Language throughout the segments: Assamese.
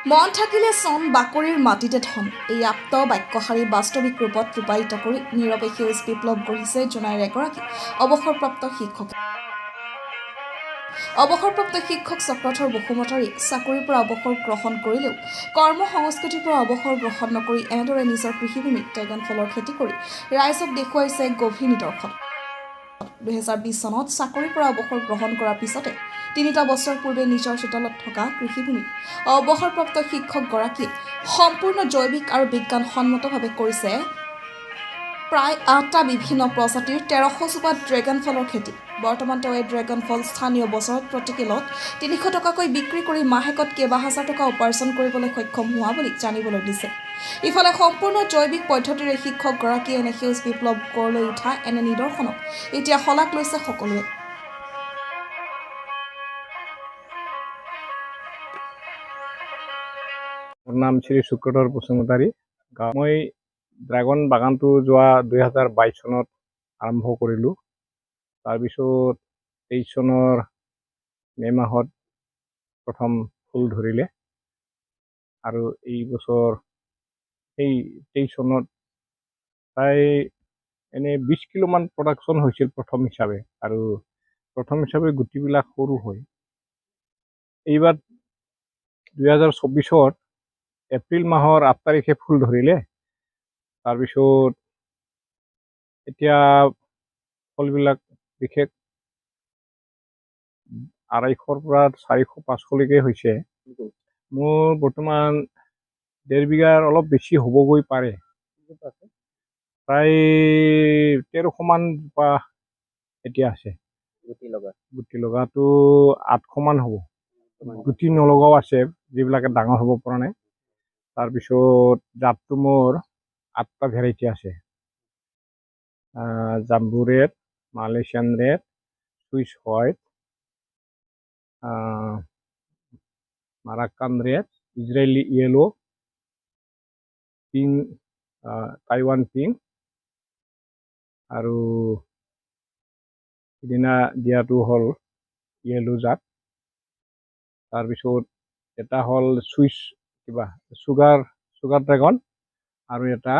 মন থাকিলে চন বাকৰিৰ মাটিতে ধন এই আপ্ত বাক্যশাৰী বাস্তৱিক ৰূপত ৰূপায়িত কৰি নীৰৱে সেউজ বিপ্লৱ গঢ়িছে জোনাইৰ এগৰাকী অৱসৰপ্ৰাপ্ত শিক্ষকে। অৱসৰপ্ৰাপ্ত শিক্ষক চক্ৰধৰ বসুমতাৰীয়ে চাকৰিৰ পৰা অৱসৰ গ্ৰহণ কৰিলেও কৰ্ম সংস্কৃতিৰ পৰা অৱসৰ গ্ৰহণ নকৰি এনেদৰে নিজৰ কৃষিভূমিত ড্ৰেগন ফলৰ খেতি কৰি ৰাইজক দেখুৱাইছে গভীৰ নিদৰ্শন। 2020 চনত চাকৰিৰ পৰা অৱসৰ গ্ৰহণ কৰাৰ পিছতে 3টা বছৰ পূৰ্বে নিজৰ চোতালত থকা কৃষিভূমিত অৱসৰপ্ৰাপ্ত শিক্ষকগৰাকীয়ে সম্পূৰ্ণ জৈৱিক আৰু বিজ্ঞানসন্মতভাৱে কৰিছে প্ৰায় 8টা বিভিন্ন প্ৰজাতিৰ 1300 জোপা ড্ৰেগন ফলৰ খেতি। বৰ্তমান তেওঁ এই ড্ৰেগন ফল স্থানীয় বজাৰত প্ৰতি কিলোত 300 টকাকৈ বিক্ৰী কৰি মাহেকত কেইবা হাজাৰ টকা উপাৰ্জন কৰিবলৈ সক্ষম হোৱা বুলি জানিবলৈ দিছে। ইফালে সম্পূৰ্ণ জৈৱিক পদ্ধতিৰে শিক্ষকগৰাকীয়ে এনে সেউজ বিপ্লৱ গঢ়লৈ উঠা এনে নিদৰ্শনক এতিয়া শলাগ লৈছে সকলোৱে। মোৰ নাম শ্ৰী চক্ৰধৰ বসুমতাৰী। মই ড্ৰাগন বাগানটো যোৱা 2022 চনত আৰম্ভ কৰিলোঁ। তাৰপিছত 23 চনৰ মে' মাহত প্ৰথম ফুল ধৰিলে আৰু এই বছৰ এই 23 চনত প্ৰায় এনে 20 কিলোমান প্ৰডাকশ্যন হৈছিল প্ৰথম হিচাপে, আৰু প্ৰথম হিচাপে গুটিবিলাক সৰু হয়। এইবাৰ 2024ত এপ্ৰিল মাহৰ 8 তাৰিখে ফুল ধৰিলে। তাৰপিছত এতিয়া ফলবিলাক বিশেষ 250-ৰ পৰা 400-500লৈকে হৈছে। মোৰ বৰ্তমান 1.5 বিঘাৰ অলপ বেছি হ'বগৈ পাৰে। প্ৰায় 1300 মান জোপা এতিয়া আছে। গুটি লগাটো 800 মান হ'ব। গুটি নলগাও আছে, যিবিলাকে ডাঙৰ হ'ব পৰা নাই। তাৰপিছত জাতটো মোৰ 8টা ভেৰাইটি আছে। Jumbo red, Malaysian red, sweet white, Moroccan red, Israeli yellow, pink, Taiwan pink, আৰু সিদিনা দিয়াটো হ'ল য়েলো জাত। তাৰপিছত এটা হ'ল চুইচ চুগাৰ ড্ৰেগন, আৰু এটা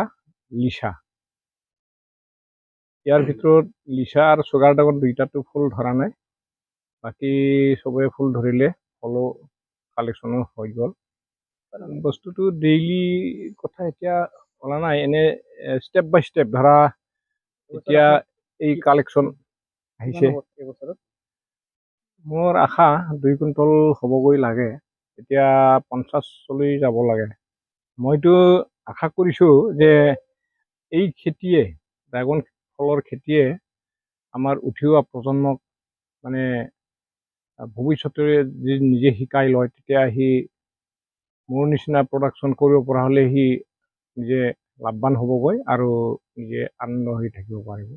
লিচা। ইয়াৰ ভিতৰত লিচা আৰু চুগাৰ ড্ৰেগন দুইটাতো ফুল ধৰা নাই, বাকী চবে ফুল ধৰিলে, ফলো কালেকশ্যনো হৈ গ'ল। বস্তুটো ডেইলি কথা এতিয়া ওলা নাই, এনে ষ্টেপ বাই ষ্টেপ ধৰা এতিয়া এই কালেকশ্যন আহিছে। মোৰ আশা 2 কুইণ্টল হ'বগৈ লাগে, এতিয়া 50-40 যাব লাগে। মইতো আশা কৰিছোঁ যে এই খেতিয়ে, ড্ৰাগন ফলৰ খেতিয়ে আমাৰ উঠি অহা প্ৰজন্মক মানে ভৱিষ্যতে যদি নিজে শিকাই লয়, তেতিয়া সি মোৰ নিচিনা প্ৰডাকশ্যন কৰিব পৰা হ'লে সি নিজে লাভৱান হ'বগৈ আৰু নিজে আনন্দ হৈ থাকিব পাৰিব।